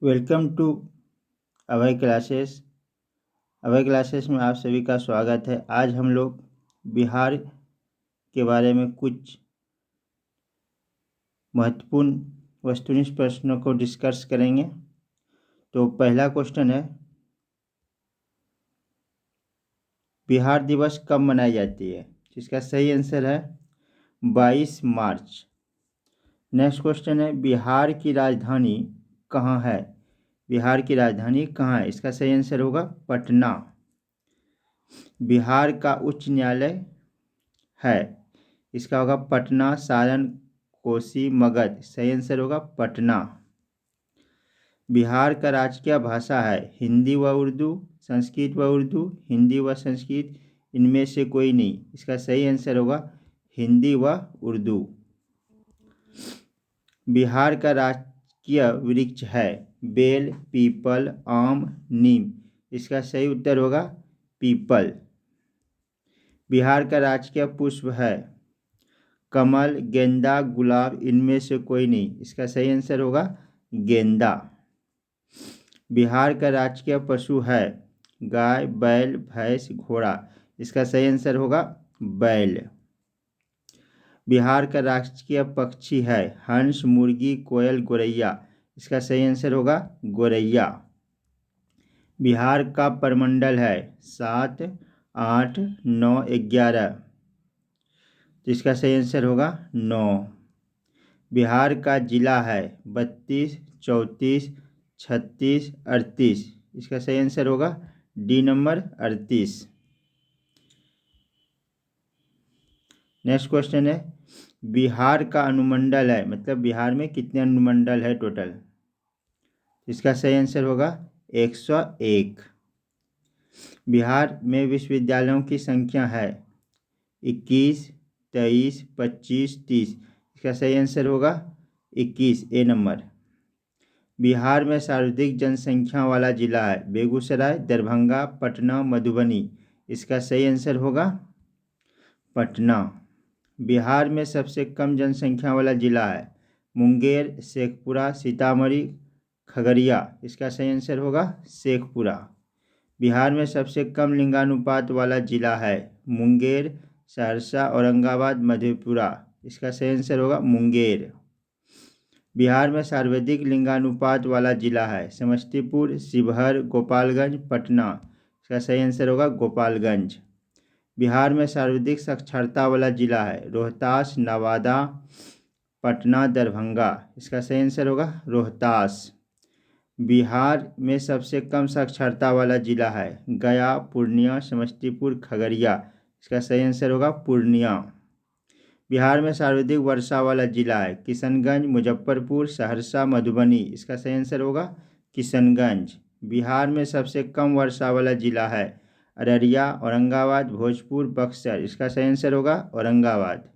Welcome to Abhay classes. Abhay classes में आप सभी का स्वागत है। आज हम लोग बिहार के बारे में कुछ महत्वपूर्ण वस्तुनिष्ठ प्रश्नों को डिस्कस करेंगे। तो पहला क्वेश्चन है, बिहार दिवस कब मनाई जाती है? जिसका सही आंसर है 22 मार्च। नेक्स्ट क्वेश्चन है, बिहार की राजधानी कहाँ है? बिहार की राजधानी कहाँ है? इसका सही आंसर होगा पटना। बिहार का उच्च न्यायालय है, इसका होगा पटना, सारण, कोसी, मगध। सही आंसर होगा पटना। बिहार का राजकीय भाषा है हिंदी व उर्दू, संस्कृत व उर्दू, हिंदी व संस्कृत, इनमें से कोई नहीं। इसका सही आंसर होगा हिंदी व उर्दू। बिहार का राजकीय वृक्ष है बेल, पीपल, आम, नीम। इसका सही उत्तर होगा पीपल। बिहार का राजकीय पुष्प है कमल, गेंदा, गुलाब, इनमें से कोई नहीं। इसका सही आंसर होगा गेंदा। बिहार का राजकीय पशु है गाय, बैल, भैंस, घोड़ा। इसका सही आंसर होगा बैल। बिहार का राजकीय पक्षी है हंस, मुर्गी, कोयल, गोरैया। इसका सही आंसर होगा गोरैया। बिहार का प्रमंडल है 7, 8, 9, 11। जिसका सही आंसर होगा 9। बिहार का जिला है 32, 34, 36, 38। इसका सही आंसर होगा डी नंबर 38। नेक्स्ट क्वेश्चन है, बिहार का अनुमंडल है, मतलब बिहार में कितने अनुमंडल है टोटल? इसका सही आंसर होगा 101। बिहार में विश्वविद्यालयों की संख्या है 21, 23, 25, 30। इसका सही आंसर होगा 21, ए नंबर। बिहार में सर्वाधिक जनसंख्या वाला जिला है बेगूसराय, दरभंगा, पटना, मधुबनी। इसका सही आंसर होगा पटना। बिहार में सबसे कम जनसंख्या वाला जिला है मुंगेर, शेखपुरा, सीतामढ़ी, खगड़िया। इसका सही आंसर होगा शेखपुरा। बिहार में सबसे कम लिंगानुपात वाला जिला है मुंगेर, सहरसा, औरंगाबाद, मधेपुरा। इसका सही आंसर होगा मुंगेर। बिहार में सर्वाधिक लिंगानुपात वाला जिला है समस्तीपुर, शिवहर, गोपालगंज, पटना। इसका सही आंसर होगा गोपालगंज। बिहार में सर्वाधिक साक्षरता वाला जिला है रोहतास, नवादा, पटना, दरभंगा। इसका सही आंसर होगा रोहतास। बिहार में सबसे कम साक्षरता वाला जिला है गया, पूर्णिया, समस्तीपुर, खगड़िया। इसका सही आंसर होगा पूर्णिया। बिहार में सर्वाधिक वर्षा वाला जिला है किशनगंज, मुजफ्फरपुर, सहरसा, मधुबनी। इसका सही आंसर होगा किशनगंज। बिहार में सबसे कम वर्षा वाला जिला है अररिया, औरंगाबाद, भोजपुर, बक्सर। इसका सही आंसर होगा औरंगाबाद।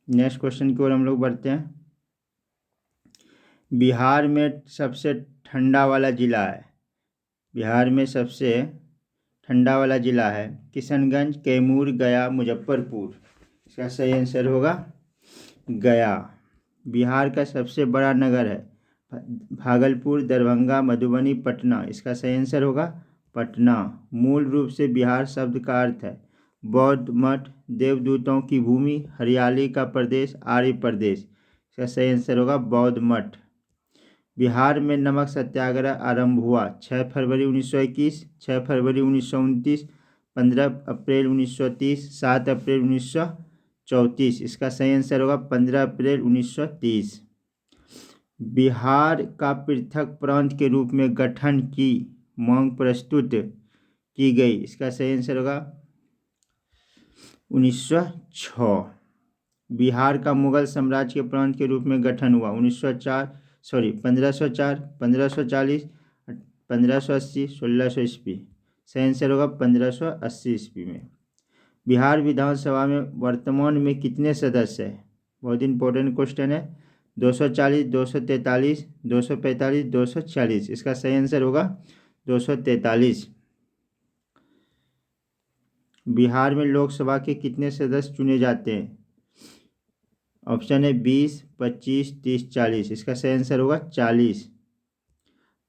नेक्स्ट क्वेश्चन की ओर हम लोग बढ़ते हैं। बिहार में सबसे ठंडा वाला जिला है, बिहार में सबसे ठंडा वाला जिला है किशनगंज, कैमूर, गया, मुजफ्फरपुर। इसका सही आंसर होगा गया। बिहार का सबसे बड़ा नगर है भागलपुर, दरभंगा, मधुबनी, पटना। इसका सही आंसर होगा पटना। मूल रूप से बिहार शब्द का अर्थ है बौद्ध मठ, देवदूतों की भूमि, हरियाली का प्रदेश, आर्य प्रदेश। इसका सही आंसर होगा बौद्ध मठ। बिहार में नमक सत्याग्रह आरंभ हुआ 6 फरवरी 1921, 6 फरवरी 1929, 15 अप्रैल 1930, 7 अप्रैल 1934। इसका सही आंसर होगा 15 अप्रैल 1930। बिहार का पृथक प्रांत के रूप में गठन की मांग प्रस्तुत की गई। इसका सही आंसर होगा 1906। बिहार का मुगल साम्राज्य के प्रांत के रूप में गठन हुआ 1504, 1540, 1580, 1600 ईस्वी। सही आंसर होगा 1580 ईस्वी में। बिहार विधानसभा में वर्तमान में कितने सदस्य हैं? बहुत इंपॉर्टेंट क्वेश्चन है। 240, 243, 245, 246। इसका सही आंसर होगा 243। बिहार में लोकसभा के कितने सदस्य चुने जाते हैं? ऑप्शन है 20, 25, 30, 40। इसका सही आंसर होगा 40।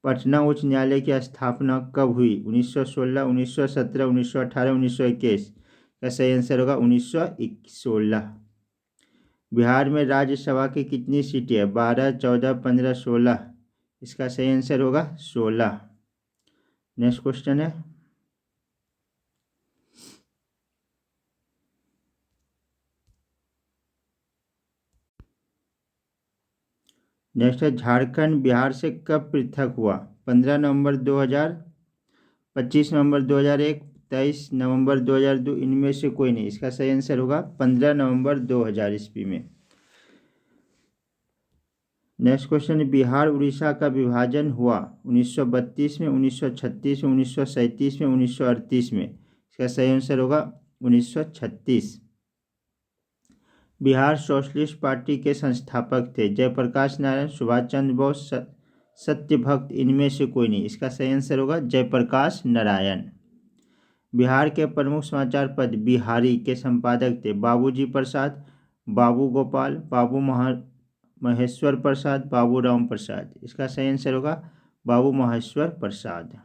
पटना उच्च न्यायालय की स्थापना कब हुई? 1916, 1917, 1918, 1921। का सही आंसर होगा 1916। बिहार में राज्यसभा की कितनी सीटें हैं? 12, 14, 15, 16। इसका सही आंसर होगा 16। नेक्स्ट क्वेश्चन है, नेक्स्ट है झारखंड बिहार से कब पृथक हुआ? 15 नवंबर 2000, 25 नवंबर 2001, 23 नवंबर 2002। इनमें से कोई नहीं। इसका सही आंसर होगा 15 नवंबर 2000 ईस्वी में। नेक्स्ट क्वेश्चन है, बिहार उड़ीसा का विभाजन हुआ 1932 में, 1936 में, 1937 में, 1938 में। इसका सही आंसर होगा 1936। बिहार सोशलिस्ट पार्टी के संस्थापक थे? जयप्रकाश नारायण, सुभाष चंद्र बोस, सत्यभक्त। इनमें से कोई नहीं। इसका सही आंसर होगा जयप्रकाश नारायण। बिहार के प्रमुख समाचार पत्र बिहारी के संपादक थे? बाबूजी प्रसाद, बाबू गोपाल, बाबू महेश्वर प्रसाद, बाबू राम प्रसाद। इसका सही आंसर होगा बाबू महेश्वर प्रसाद।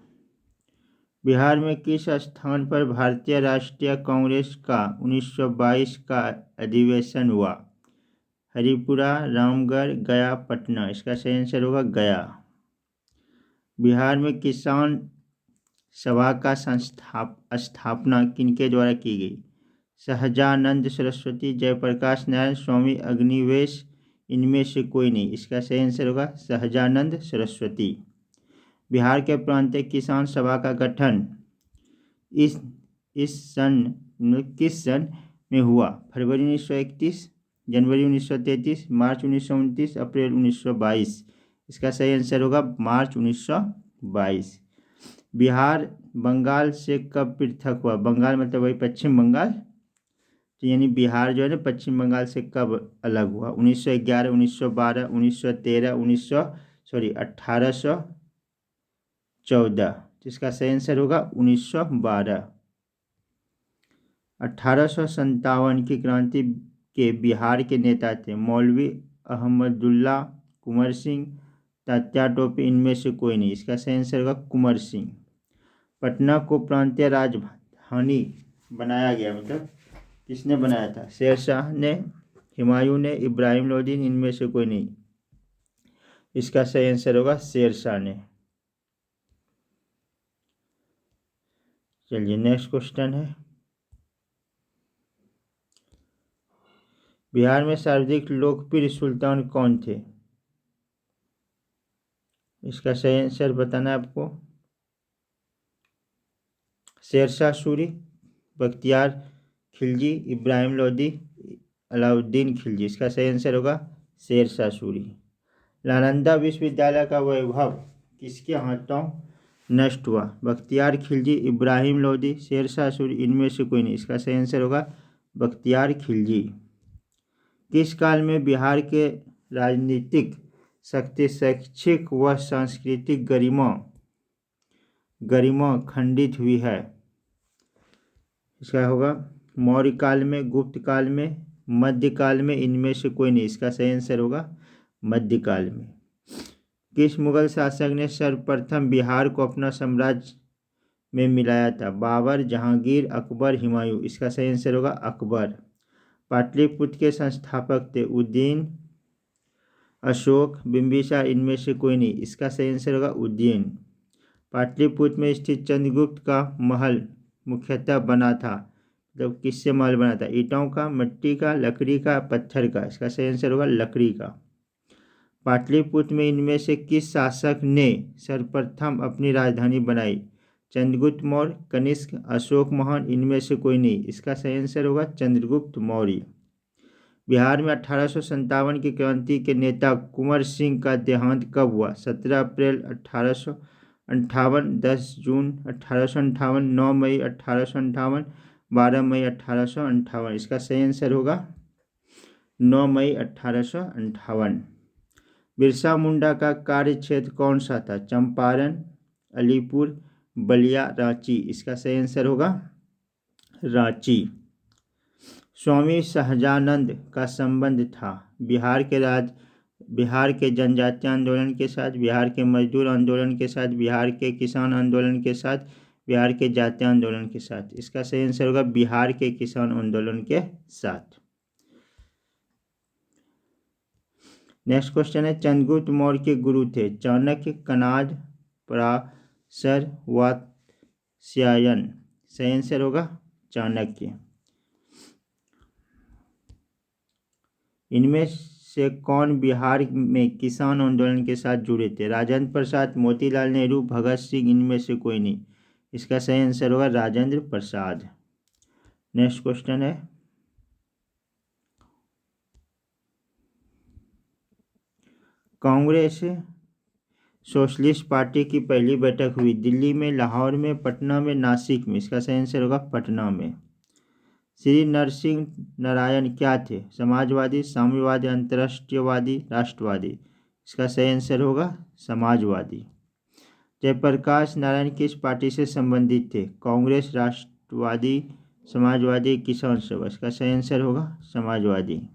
बिहार में किस स्थान पर भारतीय राष्ट्रीय कांग्रेस का 1922 का अधिवेशन हुआ? हरिपुरा, रामगढ़, गया, पटना। इसका सही आंसर होगा गया। बिहार में किसान सभा का स्थापना किनके द्वारा की गई? सहजानंद सरस्वती, जयप्रकाश नारायण, स्वामी अग्निवेश। इनमें से कोई नहीं। इसका सही आंसर होगा सहजानंद सरस्वती। बिहार के प्रांतीय किसान सभा का गठन इस किस सन में हुआ? फरवरी 1931, जनवरी 1933, मार्च 1929, अप्रैल 1922। इसका सही आंसर होगा मार्च 1922। बिहार बंगाल से कब पृथक हुआ? बंगाल मतलब वही पश्चिम बंगाल, तो यानी बिहार जो है ना पश्चिम बंगाल से कब अलग हुआ? 1911, 1912, 1913, 1814। जिसका सही आंसर होगा 1912। 1857 की क्रांति के बिहार के नेता थे? मौलवी अहमदुल्ला, कुंवर सिंह, तात्या टोपे। इनमें से कोई नहीं। इसका सही आंसर होगा कुंवर सिंह। पटना को प्रांतीय राजधानी बनाया गया, मतलब किसने बनाया था? शेरशाह ने, हुमायूं ने, इब्राहिम लोदी। इनमें से कोई नहीं। इसका सही आंसर होगा शेरशाह ने। चलिए नेक्स्ट क्वेश्चन है, बिहार में सर्वाधिक लोकप्रिय सुल्तान कौन थे? इसका सही आंसर बताना है आपको। शेरशाह सूरी, बख्तियार खिलजी, इब्राहिम लोदी, अलाउद्दीन खिलजी। इसका सही आंसर होगा शेरशाह सूरी। नालंदा विश्वविद्यालय का वैभव किसके हाथों नष्ट हुआ? बख्तियार खिलजी, इब्राहिम लोदी, शेरशाह सूरी। इनमें से कोई नहीं। इसका सही आंसर होगा बख्तियार खिलजी। किस काल में बिहार के राजनीतिक शक्ति, शैक्षिक व सांस्कृतिक गरिमा खंडित हुई है? इसका होगा मौर्य काल में, गुप्त काल में, मध्यकाल में। इनमें से कोई नहीं। इसका सही आंसर होगा मध्यकाल में। किस मुगल शासक ने सर्वप्रथम बिहार को अपना साम्राज्य में मिलाया था? बाबर, जहांगीर, अकबर, हुमायूं। इसका सही आंसर होगा अकबर। पाटलिपुत्र के संस्थापक थे? उदयन, अशोक, बिंबिसार। इनमें से कोई नहीं। इसका सही आंसर होगा उदयन। पाटलिपुत्र में स्थित चंद्रगुप्त का महल मुख्यतः बना था, मतलब किससे महल बना था? ईंटों का, मिट्टी का, लकड़ी का, पत्थर का। इसका सही आंसर होगा लकड़ी का। पाटलिपुत्र में इनमें से किस शासक ने सर्वप्रथम अपनी राजधानी बनाई? चंद्रगुप्त मौर्य, कनिष्क, अशोक महान। इनमें से कोई नहीं। इसका सही आंसर होगा चंद्रगुप्त मौर्य। बिहार में 1857 की क्रांति के नेता कुंवर सिंह का देहांत कब हुआ? 17 अप्रैल 1858, 10 जून 1858, 9 मई 1858, 12 मई 1858। इसका सही आंसर होगा 9 मई 1858। बिरसा मुंडा का कार्य क्षेत्र कौन सा था? चंपारण, अलीपुर, बलिया, रांची। इसका सही आंसर होगा रांची। स्वामी सहजानंद का संबंध था बिहार के जनजातीय आंदोलन के साथ, बिहार के मजदूर आंदोलन के साथ, बिहार के किसान आंदोलन के साथ, बिहार के जातीय आंदोलन के साथ। इसका सही आंसर होगा बिहार के किसान आंदोलन के साथ। नेक्स्ट क्वेश्चन है, चंद्रगुप्त मौर्य के गुरु थे चाणक्य, कणाद, पराशर, वात्स्यायन। सही आंसर होगा चाणक्य। इनमें से कौन बिहार में किसान आंदोलन के साथ जुड़े थे? राजेंद्र प्रसाद, मोतीलाल नेहरू, भगत सिंह, इनमें से कोई नहीं। इसका सही आंसर होगा राजेंद्र प्रसाद। नेक्स्ट क्वेश्चन है, कांग्रेस सोशलिस्ट पार्टी की पहली बैठक हुई दिल्ली में, लाहौर में, पटना में, नासिक में। इसका सही आंसर होगा पटना में। श्री नरसिंह नारायण क्या थे? समाजवादी, साम्यवादी, अंतर्राष्ट्रीयवादी, राष्ट्रवादी। इसका सही आंसर होगा समाजवादी। जयप्रकाश नारायण किस पार्टी से संबंधित थे? कांग्रेस, राष्ट्रवादी, समाजवादी, किसान सभा। इसका सही आंसर होगा समाजवादी।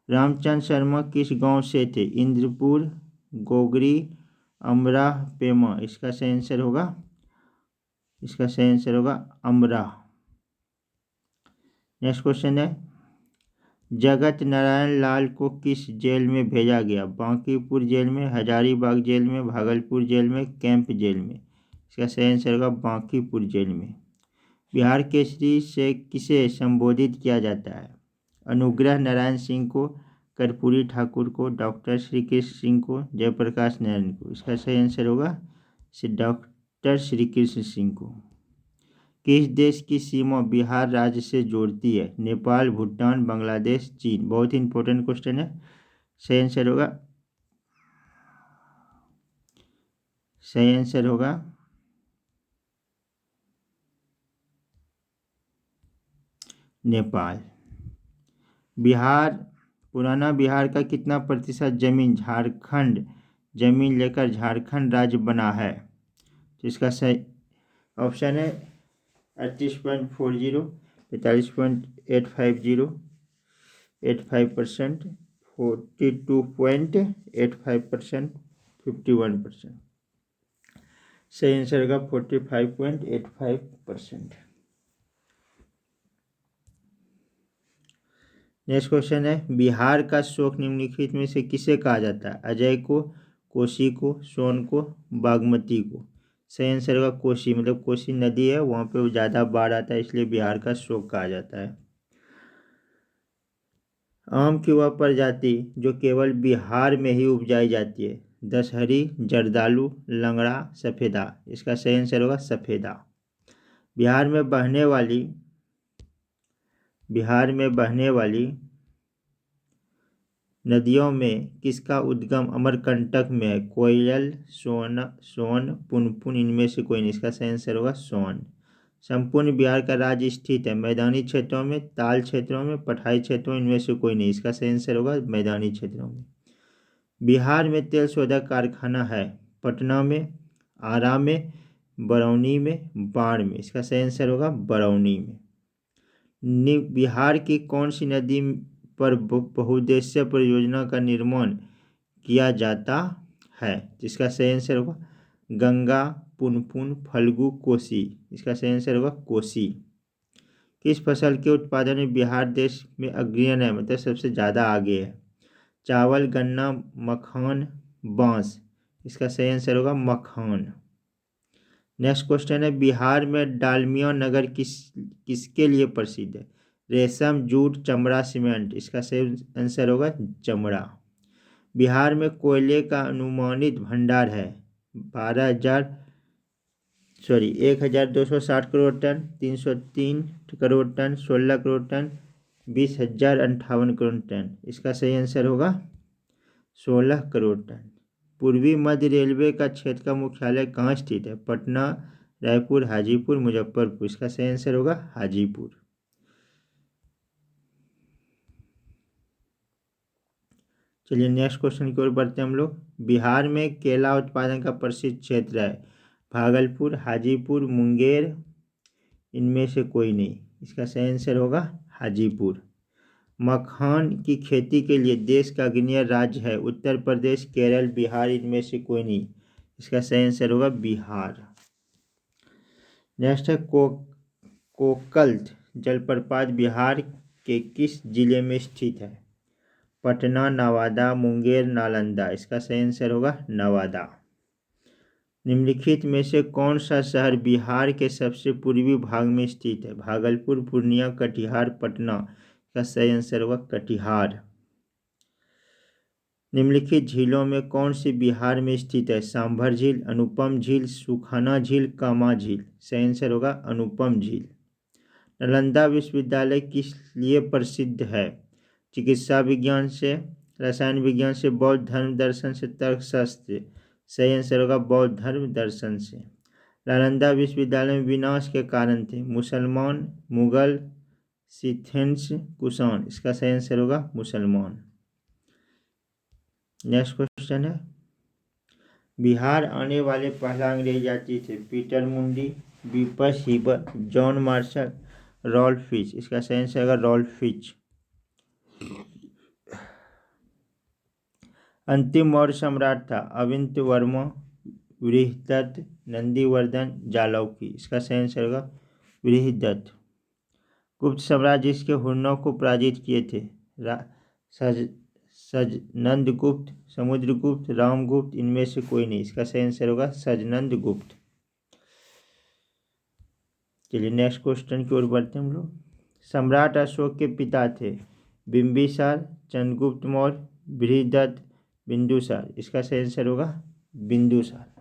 रामचंद्र शर्मा किस गांव से थे? इंद्रपुर, गोगरी, अमराह, पेमा। इसका सही आंसर होगा अमराह। नेक्स्ट क्वेश्चन है, जगत नारायण लाल को किस जेल में भेजा गया? बांकीपुर जेल में, हजारीबाग जेल में, भागलपुर जेल में, कैंप जेल में। इसका सही आंसर होगा बांकीपुर जेल में। बिहार केसरी से किसे संबोधित किया जाता है? अनुग्रह नारायण सिंह को, कर्पूरी ठाकुर को, डॉक्टर श्री कृष्ण सिंह को, जयप्रकाश नारायण को। इसका सही आंसर होगा डॉक्टर श्री कृष्ण सिंह को। किस देश की सीमा बिहार राज्य से जोड़ती है? नेपाल, भूटान, बांग्लादेश, चीन। बहुत ही इंपॉर्टेंट क्वेश्चन है। सही आंसर होगा नेपाल। पुराना बिहार का कितना प्रतिशत जमीन झारखंड जमीन लेकर झारखंड राज्य बना है? तो इसका सही ऑप्शन है 38.40, 45.850, 85%, 42.85%, 51%। सही आंसर होगा 45.85%। नेक्स्ट क्वेश्चन है, बिहार का शोक निम्नलिखित में से किसे कहा जाता है? अजय को, कोसी को, सोन को, बागमती को। सही आंसर होगा कोसी, मतलब कोसी नदी है वहाँ पे ज़्यादा बाढ़ आता है इसलिए बिहार का शोक कहा जाता है। आम की वह प्रजाति जो केवल बिहार में ही उपजाई जाती है? दशहरी, जर्दालू, लंगड़ा, सफ़ेदा। इसका सही आंसर होगा सफ़ेदा। बिहार में बहने वाली नदियों में किसका उद्गम अमरकंटक में है? कोयल, सोन, पुनपुन, इनमें से कोई नहीं। इसका सही आंसर होगा सोन। संपूर्ण बिहार का राज्य स्थित है मैदानी क्षेत्रों में, ताल क्षेत्रों में, पठारी क्षेत्रों में, इनमें से कोई नहीं। इसका सही आंसर होगा मैदानी क्षेत्रों में। बिहार में तेल शोधक कारखाना है? पटना में, आरा में, बरौनी में, बाढ़ में। इसका सही आंसर होगा बरौनी में। बिहार की कौन सी नदी पर बहुउद्देशीय परियोजना का निर्माण किया जाता है? जिसका सही आंसर होगा गंगा, पुनपुन, फल्गु, कोसी। इसका सही आंसर होगा कोसी। किस फसल के उत्पादन में बिहार देश में अग्रणी है, मतलब सबसे ज़्यादा आगे है? चावल, गन्ना, मखान, बांस। इसका सही आंसर होगा मखान। नेक्स्ट क्वेश्चन है, बिहार में डालमिया नगर किसके लिए प्रसिद्ध है? रेशम, जूट, चमड़ा, सीमेंट। इसका सही आंसर होगा चमड़ा। बिहार में कोयले का अनुमानित भंडार है? 1260 crore tonne, 303 crore tonne, 16 crore tonne, 20,058 crore tonne. इसका सही आंसर होगा 16 करोड़ टन। पूर्वी मध्य रेलवे का क्षेत्र का मुख्यालय कहाँ स्थित है? पटना, रायपुर, हाजीपुर, मुजफ्फरपुर। इसका सही आंसर होगा हाजीपुर। चलिए नेक्स्ट क्वेश्चन की ओर बढ़ते हैं हम लोग। बिहार में केला उत्पादन का प्रसिद्ध क्षेत्र है? भागलपुर, हाजीपुर, मुंगेर, इनमें से कोई नहीं। इसका सही आंसर होगा हाजीपुर। मखान की खेती के लिए देश का अग्रणी राज्य है उत्तर प्रदेश, केरल, बिहार, इनमें से कोई नहीं। इसका सही आंसर होगा बिहार। नेक्स्ट है कोकल जलप्रपात बिहार के किस जिले में स्थित है? पटना, नवादा, मुंगेर, नालंदा। इसका सही आंसर होगा नवादा। निम्नलिखित में से कौन सा शहर बिहार के सबसे पूर्वी भाग में स्थित है? भागलपुर, पूर्णिया, कटिहार, पटना। इसका सही आंसर होगा कटिहार। निम्नलिखित झीलों में कौन सी बिहार में स्थित है? सांभर झील, अनुपम झील, सुखाना झील, कामा झील। सही आंसर होगा अनुपम झील। नालंदा विश्वविद्यालय किस लिए प्रसिद्ध है? चिकित्सा विज्ञान से, रसायन विज्ञान से, बौद्ध धर्म दर्शन से, तर्कशास्त्र। सही आंसर होगा बौद्ध धर्म दर्शन से। नालंदा विश्वविद्यालय में विनाश के कारण थे? मुसलमान, मुगल, सिथेन्स, कुषाण। इसका सही आंसर होगा मुसलमान। नेक्स्ट क्वेश्चन है, बिहार आने वाले पहला अंग्रेज यात्री थे? पीटर मुंडी, बीपस हीबर, जॉन मार्शल, रॉल्फ फिच। इसका सही आंसर होगा रॉल्फ फिच। अंतिम मौर्य सम्राट था? अविंत वर्मा, बृहदत्त, नंदीवर्धन, जालौकी। इसका सही आंसर होगा बृहदत्त। गुप्त साम्राज्य जिसके हुर्नों को पराजित किए थे? सजनंद गुप्त, समुद्रगुप्त, रामगुप्त, इनमें से कोई नहीं। इसका सही आंसर होगा सजनंद गुप्त। चलिए नेक्स्ट क्वेश्चन की ओर बढ़ते हैं हम लोग। सम्राट अशोक के पिता थे? बिंबिसार, चंद्रगुप्त मौर्य, बृहदत्त, बिंदुसार। इसका सही आंसर होगा बिंदुसार।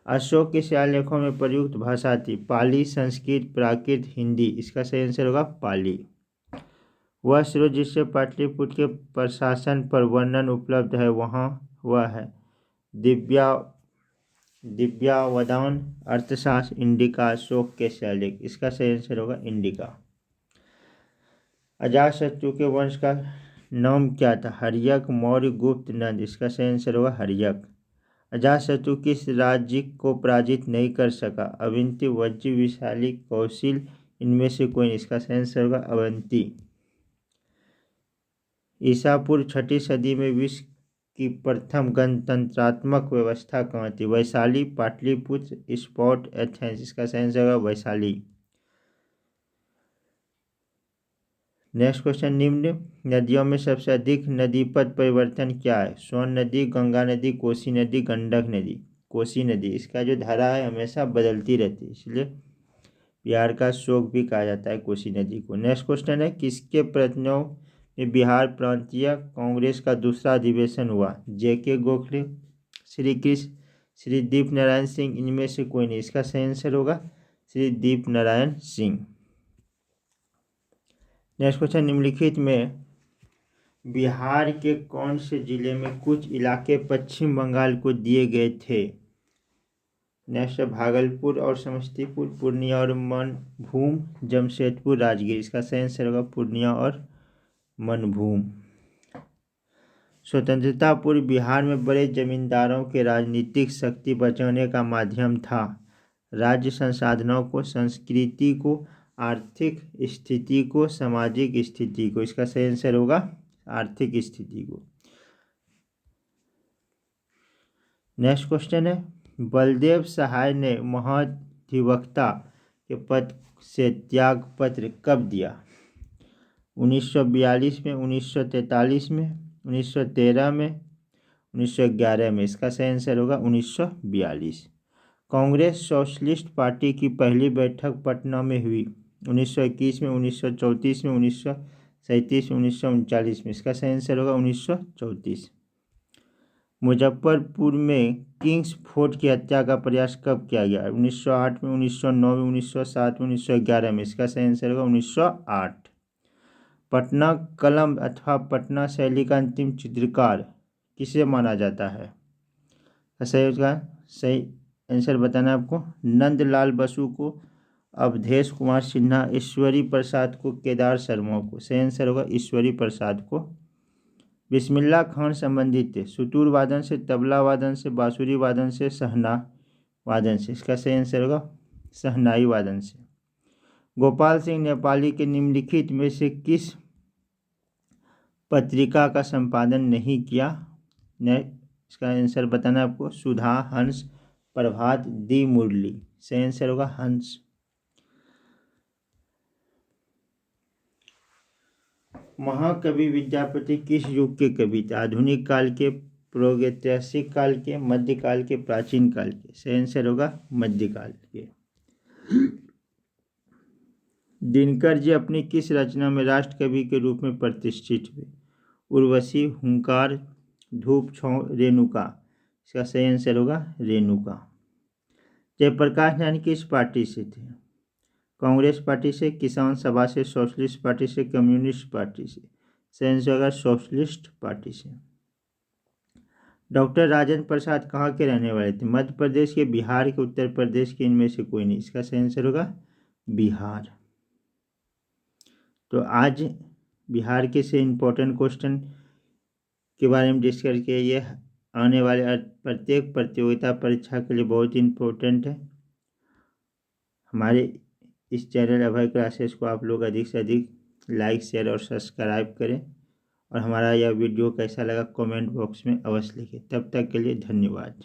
अशोक के शिलालेखों में प्रयुक्त भाषा थी? पाली, संस्कृत, प्राकृत, हिंदी। इसका सही आंसर होगा पाली। वह स्रोत जिससे पाटलिपुत्र के प्रशासन पर वर्णन उपलब्ध है वह है दिव्यावदान, अर्थशास्त्र, इंडिका, अशोक के शिलालेख। इसका सही आंसर होगा इंडिका। अजातशत्रु के वंश का नाम क्या था? हर्यक, मौर्य, गुप्त, नंद। इसका सही आंसर होगा हर्यक। अजातशत्रु किस राज्य को पराजित नहीं कर सका? अवंती, वज्जी, विशाली, कौशिल, इनमें से कोई नहीं। इसका सही आंसर होगा अवंती। ईसा पूर्व 6ठी सदी में विश्व की प्रथम गणतंत्रात्मक व्यवस्था कहाँ थी? Vaishali, Pataliputra, spot, Athens. इसका सही आंसर होगा वैशाली। नेक्स्ट क्वेश्चन, निम्न नदियों में सबसे अधिक नदीपथ परिवर्तन क्या है? सोन नदी, गंगा नदी, कोसी नदी, गंडक नदी। कोसी नदी। इसका जो धारा है हमेशा बदलती रहती है, इसलिए बिहार का शोक भी कहा जाता है कोसी नदी को। नेक्स्ट क्वेश्चन है, किसके प्रतिनिधियों में बिहार प्रांतीय कांग्रेस का दूसरा अधिवेशन हुआ? JK गोखले, श्री कृष्ण, श्री दीप नारायण सिंह, इनमें से कोई नहीं। इसका सही आंसर होगा श्री दीप नारायण सिंह। नेक्स्ट क्वेश्चन, निम्नलिखित में बिहार के कौन से जिले में कुछ इलाके पश्चिम बंगाल को दिए गए थे? नेक्स्ट है भागलपुर और समस्तीपुर, पूर्णिया और मनभूम, जमशेदपुर, राजगीर। इसका सही आंसर होगा पूर्णिया और मनभूम। स्वतंत्रता पूर्व बिहार में बड़े जमींदारों के राजनीतिक शक्ति बचाने का माध्यम था? राज्य संसाधनों को, संस्कृति को, आर्थिक स्थिति को, सामाजिक स्थिति को। इसका सही आंसर होगा आर्थिक स्थिति को। नेक्स्ट क्वेश्चन है, बलदेव सहाय ने महाधिवक्ता के पद से त्याग पत्र कब दिया? 1942 में, 1943 में, 1913 में, 1911 में। इसका सही आंसर होगा 1942। कांग्रेस सोशलिस्ट पार्टी की पहली बैठक पटना में हुई? 1921 में, 1934 में, 1937 में, 1939 में। इसका सही आंसर होगा 1934। मुजफ्फरपुर में किंग्स फोर्ट की हत्या का प्रयास कब किया गया? 1908 में, 1909 में, 1907 में, 1911 में। इसका सही आंसर होगा 1908। पटना कलम अथवा पटना शैली का अंतिम चित्रकार किसे माना जाता है? सही आंसर बताना है आपको। नंदलाल बसु को, अवधेश कुमार सिन्हा, ईश्वरी प्रसाद को, केदार शर्मा को। सही आंसर होगा ईश्वरी प्रसाद को। बिस्मिल्लाह खान संबंधित थे? सुतूर वादन से, तबला वादन से, बांसुरी वादन से, सहना वादन से। इसका सही आंसर होगा शहनाई वादन से। गोपाल सिंह नेपाली के निम्नलिखित में से किस पत्रिका का संपादन नहीं किया? इसका आंसर बताना आपको। सुधा, हंस, प्रभात, दी मुरली। सही आंसर होगा हंस। महाकवि विद्यापति किस युग के कवि थे? आधुनिक काल के, प्रागैतिहासिक काल के, मध्यकाल के, प्राचीन काल के। सही आंसर होगा मध्यकाल के। दिनकर जी अपनी किस रचना में राष्ट्र कवि के रूप में प्रतिष्ठित हुए? उर्वशी, हुंकार, धूप छांव, रेणुका। इसका सही आंसर होगा रेणुका। जयप्रकाश नारायण किस पार्टी से थे? कांग्रेस पार्टी से, किसान सभा से, सोशलिस्ट पार्टी से, कम्युनिस्ट पार्टी से। सही आंसर होगा सोशलिस्ट पार्टी से। डॉक्टर राजेंद्र प्रसाद कहाँ के रहने वाले थे? मध्य प्रदेश के, बिहार के, उत्तर प्रदेश के, इनमें से कोई नहीं। इसका सही आंसर होगा बिहार। तो आज बिहार के से इम्पोर्टेंट क्वेश्चन के बारे में डिस्कस किया। ये आने वाले प्रत्येक प्रतियोगिता परीक्षा के लिए बहुत इम्पोर्टेंट है। हमारे इस चैनल अभय क्लासेस को आप लोग अधिक से अधिक लाइक, शेयर और सब्सक्राइब करें, और हमारा यह वीडियो कैसा लगा कमेंट बॉक्स में अवश्य लिखें। तब तक के लिए धन्यवाद।